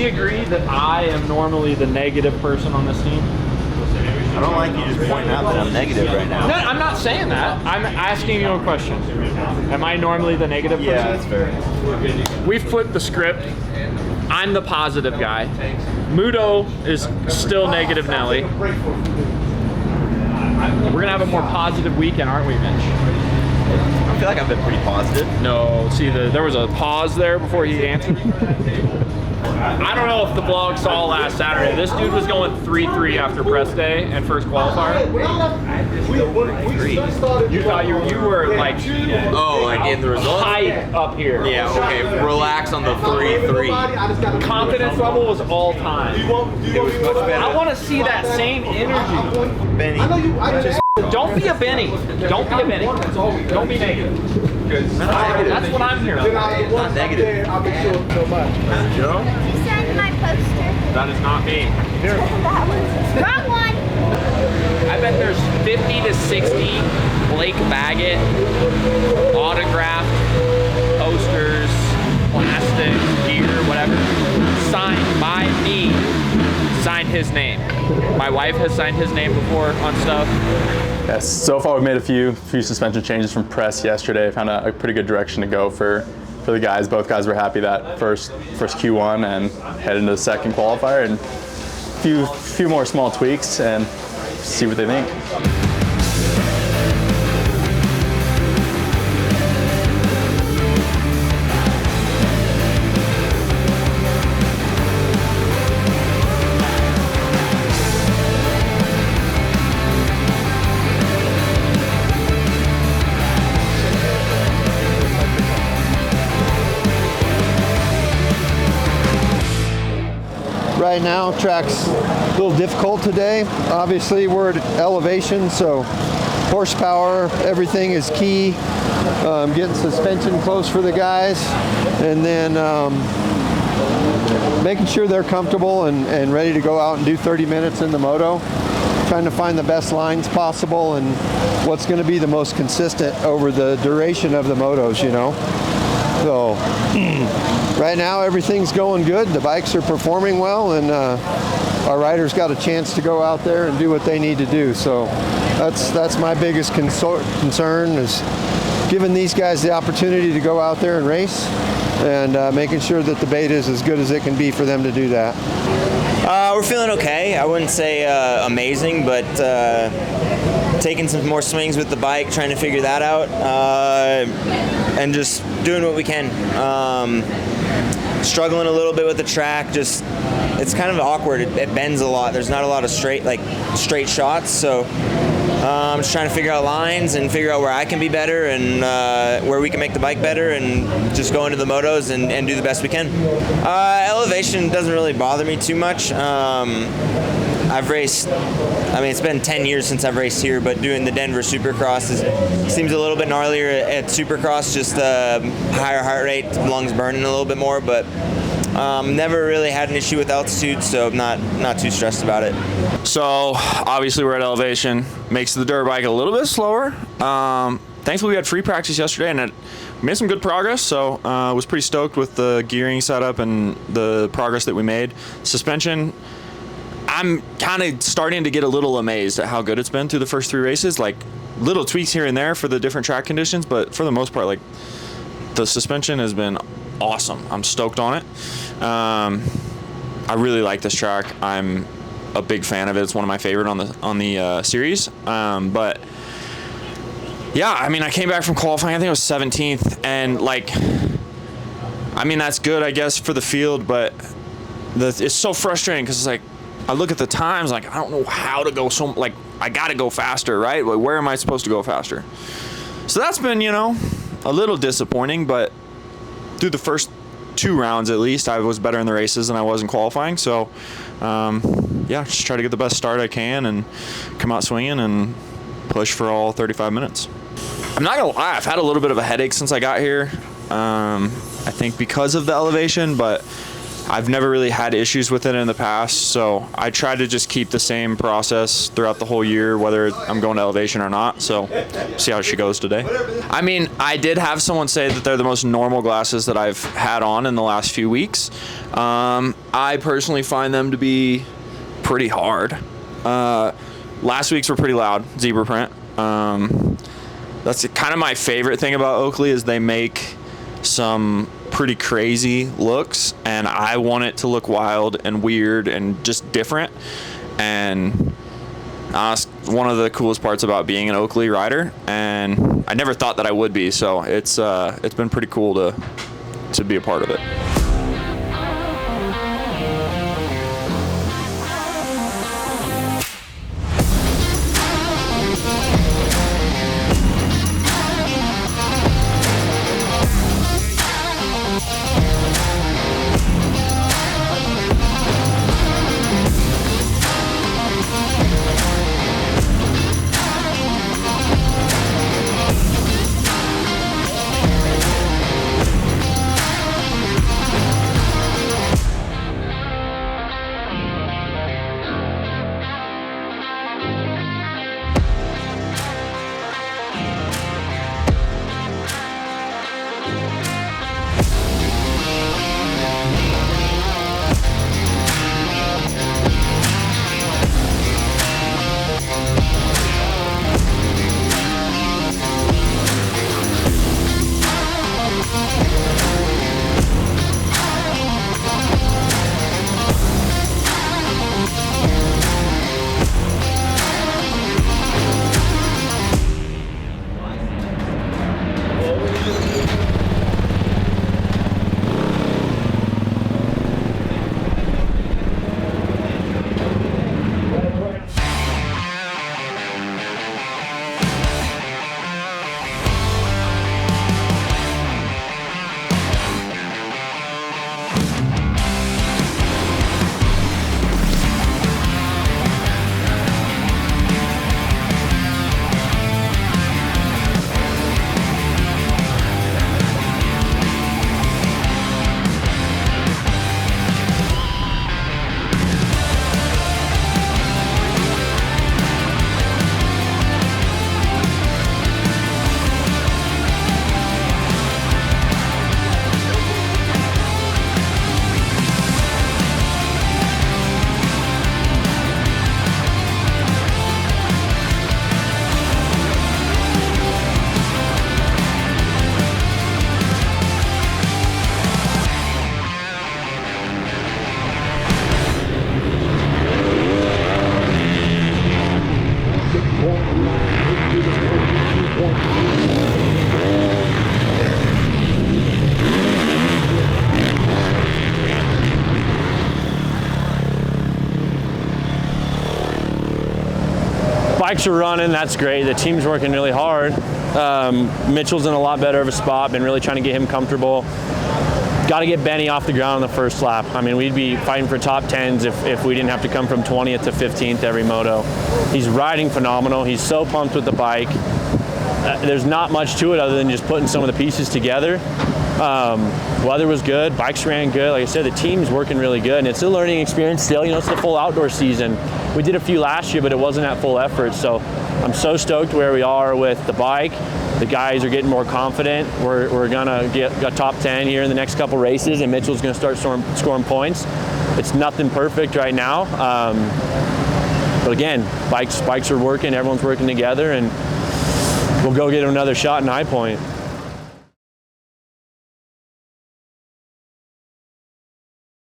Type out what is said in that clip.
we agree that I am normally the negative person on this team? I don't like you just pointing out that I'm negative right now. No, I'm not saying that. I'm asking you a question. Am I normally the negative person? Yeah, that's fair. We've flipped the script. I'm the positive guy. Muto is still negative Nelly. We're gonna have a more positive weekend, aren't we, Mitch? I feel like I've been pretty positive. No, see, there was a pause there before he answered. I don't know if the vlog saw last Saturday. This dude was going 3-3 after press day and first qualifier. You thought you were like, oh, like in the results? Hype up here. Yeah, okay, relax on the 3-3. Confidence level was all time. It was much better. I want to see that same energy. Benny, Don't be a Benny. Don't be a Benny. Don't be negative. That's what I'm hearing. not negative. Joe? You signed my poster. That is not me. That one's wrong one. I bet there's 50 to 60 Blake Baggett autographed posters, plastic, gear, whatever, signed by me. Signed his name. My wife has signed his name before on stuff. Yes, so far we've made a few suspension changes from press yesterday. Found a pretty good direction to go for the guys. Both guys were happy that first Q1 and head into the second qualifier, and a few more small tweaks and see what they think. Right now, track's a little difficult today. Obviously, we're at elevation, so horsepower, everything is key. Getting suspension close for the guys, and then making sure they're comfortable and ready to go out and do 30 minutes in the moto. Trying to find the best lines possible and what's going to be the most consistent over the duration of the motos, you know. So right now everything's going good. The bikes are performing well, and our riders got a chance to go out there and do what they need to do. So that's my biggest concern, is giving these guys the opportunity to go out there and race, and making sure that the beta is as good as it can be for them to do that. We're feeling okay. I wouldn't say amazing, but taking some more swings with the bike, trying to figure that out, and just doing what we can. Struggling a little bit with the track. It's kind of awkward. It bends a lot. There's not a lot of straight shots. So I'm just trying to figure out lines and figure out where I can be better and where we can make the bike better, and just go into the motos and do the best we can. Elevation doesn't really bother me too much. I've raced, it's been 10 years since I've raced here, but doing the Denver Supercross seems a little bit gnarlier at Supercross, just higher heart rate, lungs burning a little bit more, but never really had an issue with altitude, so not too stressed about it. So obviously we're at elevation, makes the dirt bike a little bit slower. Thankfully we had free practice yesterday and it made some good progress, so I was pretty stoked with the gearing setup and the progress that we made. Suspension, I'm kind of starting to get a little amazed at how good it's been through the first 3 races. Like little tweaks here and there for the different track conditions, but for the most part, like the suspension has been awesome. I'm stoked on it. I really like this track. I'm a big fan of it. It's one of my favorite on the series. But yeah, I came back from qualifying. I think it was 17th, and that's good, I guess, for the field. But it's so frustrating because it's like, I look at the times, I don't know how to go I got to go faster, right? Where am I supposed to go faster? So that's been, a little disappointing, but through the first 2 rounds at least, I was better in the races than I was in qualifying. So, yeah, just try to get the best start I can and come out swinging and push for all 35 minutes. I'm not going to lie, I've had a little bit of a headache since I got here. I think because of the elevation, but I've never really had issues with it in the past, so I try to just keep the same process throughout the whole year, whether I'm going to elevation or not. So see how she goes today. I mean, I did have someone say that they're the most normal glasses that I've had on in the last few weeks. I personally find them to be pretty hard. Last week's were pretty loud, zebra print. That's kind of my favorite thing about Oakley is they make some pretty crazy looks, and I want it to look wild and weird and just different. And that's one of the coolest parts about being an Oakley rider, and I never thought that I would be, so it's been pretty cool to be a part of it. Bikes are running, that's great. The team's working really hard. Mitchell's in a lot better of a spot, been really trying to get him comfortable. Got to get Benny off the ground on the first lap. I mean, we'd be fighting for top 10s if we didn't have to come from 20th to 15th every moto. He's riding phenomenal. He's so pumped with the bike. There's not much to it other than just putting some of the pieces together. Weather was good, bikes ran good. Like I said, the team's working really good, and it's a learning experience still. You know, it's the full outdoor season. We did a few last year, but it wasn't at full effort. So I'm so stoked where we are with the bike. The guys are getting more confident. We're gonna get a top 10 here in the next couple races, and Mitchell's gonna start scoring points. It's nothing perfect right now, but again, bikes are working. Everyone's working together, and we'll go get another shot in High Point.